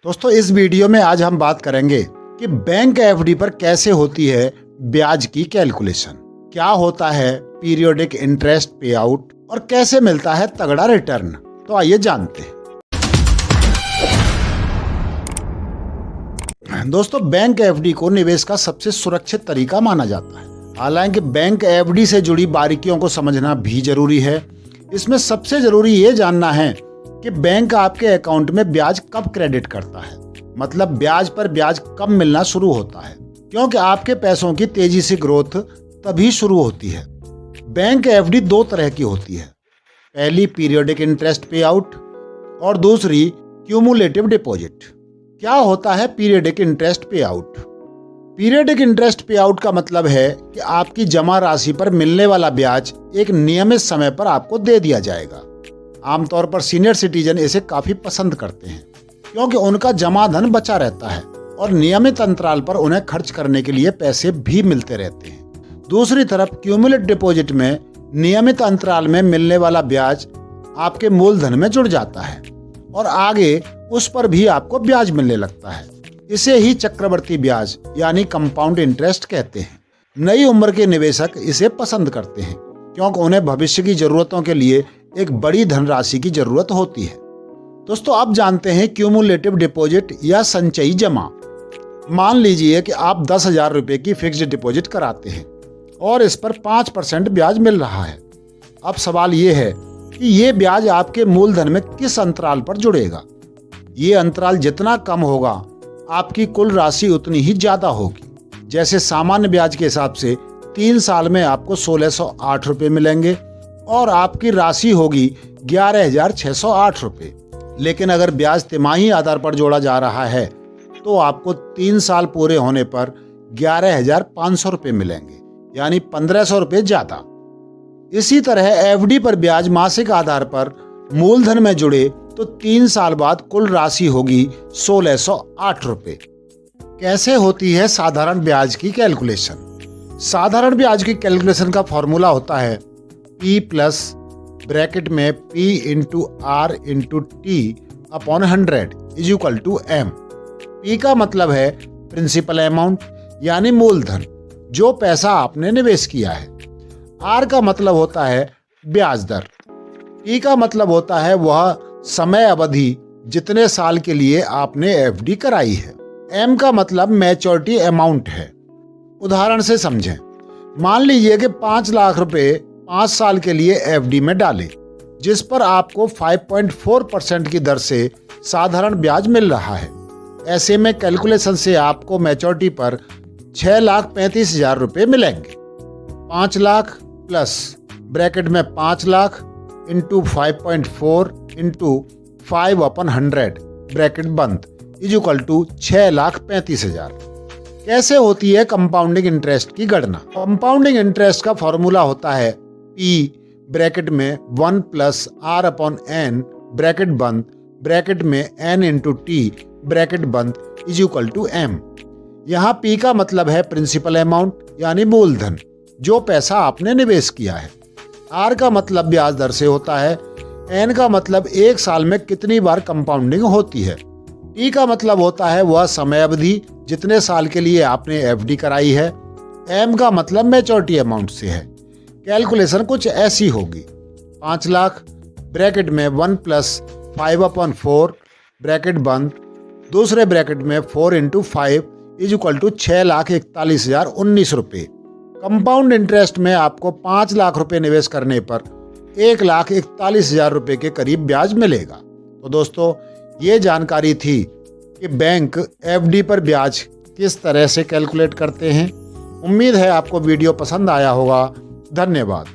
दोस्तों इस वीडियो में आज हम बात करेंगे कि बैंक एफडी पर कैसे होती है ब्याज की कैलकुलेशन, क्या होता है पीरियोडिक इंटरेस्ट पे आउट और कैसे मिलता है तगड़ा रिटर्न। तो आइए जानते हैं। दोस्तों बैंक एफडी को निवेश का सबसे सुरक्षित तरीका माना जाता है। हालांकि बैंक एफडी से जुड़ी बारीकियों को समझना भी जरूरी है। इसमें सबसे जरूरी ये जानना है कि बैंक आपके अकाउंट में ब्याज कब क्रेडिट करता है, मतलब ब्याज पर ब्याज कब मिलना शुरू होता है, क्योंकि आपके पैसों की तेजी से ग्रोथ तभी शुरू होती है। बैंक एफडी दो तरह की होती है, पहली पीरियोडिक इंटरेस्ट पे आउट और दूसरी क्यूमुलेटिव डिपॉजिट। क्या होता है पीरियोडिक इंटरेस्ट पे आउट? पीरियोडिक इंटरेस्ट पे आउट का मतलब है कि आपकी जमा राशि पर मिलने वाला ब्याज एक नियमित समय पर आपको दे दिया जाएगा। आमतौर पर सीनियर सिटीजन इसे काफी पसंद करते हैं क्योंकि उनका जमा धन बचा रहता है और नियमित अंतराल पर उन्हें खर्च करने के लिए पैसे भी मिलते रहते हैं। दूसरी तरफ क्यूमुलेट डिपॉजिट में नियमित अंतराल में मिलने वाला ब्याज आपके मूलधन में जुड़ जाता है और आगे उस पर भी आपको ब्याज मिलने लगता है। इसे ही चक्रवर्ती ब्याज यानी कंपाउंड इंटरेस्ट कहते हैं। नई उम्र के निवेशक इसे पसंद करते हैं क्योंकि उन्हें भविष्य की जरूरतों के लिए एक बड़ी धनराशि की जरूरत होती है। दोस्तों अब जानते हैं क्यूमुलेटिव डिपॉजिट या संचयी जमा। मान लीजिए कि आप 10,000 रुपए की फिक्स्ड डिपॉजिट कराते हैं और इस पर 5% ब्याज मिल रहा है। अब सवाल ये है कि ये ब्याज आपके मूलधन में किस अंतराल पर जुड़ेगा। ये अंतराल जितना कम होगा आपकी कुल राशि उतनी ही ज्यादा होगी। जैसे सामान्य ब्याज के हिसाब से 3 साल में आपको 1608 रुपए मिलेंगे और आपकी राशि होगी 11,608 रुपए। लेकिन अगर ब्याज तिमाही आधार पर जोड़ा जा रहा है तो आपको 3 साल पूरे होने पर 11,500 रुपए मिलेंगे, यानी 1,500 रुपए ज्यादा। इसी तरह एफडी पर ब्याज मासिक आधार पर मूलधन में जुड़े तो 3 साल बाद कुल राशि होगी 1,608 रुपए। कैसे होती है साधारण ब्याज की कैलकुलेशन? साधारण ब्याज की कैलकुलेशन का फॉर्मूला होता है P प्लस ब्रैकेट में P into R into T upon 100 is equal to M। P का मतलब है प्रिंसिपल अमाउंट यानी मूलधन, जो पैसा आपने निवेश किया है। R का मतलब होता है ब्याज दर। T का मतलब होता है वह समय अवधि जितने साल के लिए आपने एफडी कराई है। M का मतलब मैच्योरिटी अमाउंट है। उदाहरण से समझें, मान लीजिए कि 5 लाख रुपए 5 साल के लिए एफडी में डालें, जिस पर आपको 5.4% की दर से साधारण ब्याज मिल रहा है। ऐसे में कैलकुलेशन से आपको मैच्योरिटी पर 6,35,000 रुपए मिलेंगे। 5 लाख प्लस ब्रैकेट में 5 लाख इंटू 5.4 इंटू 5/100 ब्रैकेट बंद इज इक्वल टू 6,35,000। कैसे होती है कंपाउंडिंग इंटरेस्ट की गणना? कंपाउंडिंग इंटरेस्ट का फॉर्मूला होता है P ब्रैकेट में 1 plus R upon N bracket बंद ब्रैकेट में N इंटू T ब्रैकेट बंद इज इक्वल टू M। यहाँ P का मतलब है प्रिंसिपल अमाउंट यानी मूलधन, जो पैसा आपने निवेश किया है। R का मतलब ब्याज दर से होता है। N का मतलब एक साल में कितनी बार कंपाउंडिंग होती है। T का मतलब होता है वह समय अवधि जितने साल के लिए आपने एफडी कराई है। M का मतलब मैच्योरिटी अमाउंट से है। कैलकुलेशन कुछ ऐसी होगी, 5 लाख ब्रैकेट में 1 प्लस 5/4 ब्रैकेट बंद दूसरे ब्रैकेट में 4 इंटू 5 इज इक्वल टू 6,41,019 रुपये। कंपाउंड इंटरेस्ट में आपको 5 लाख रुपए निवेश करने पर 1,41,000 रुपये के करीब ब्याज मिलेगा। तो दोस्तों ये जानकारी थी कि बैंक एफडी पर ब्याज किस तरह से कैलकुलेट करते हैं। उम्मीद है आपको वीडियो पसंद आया होगा। धन्यवाद।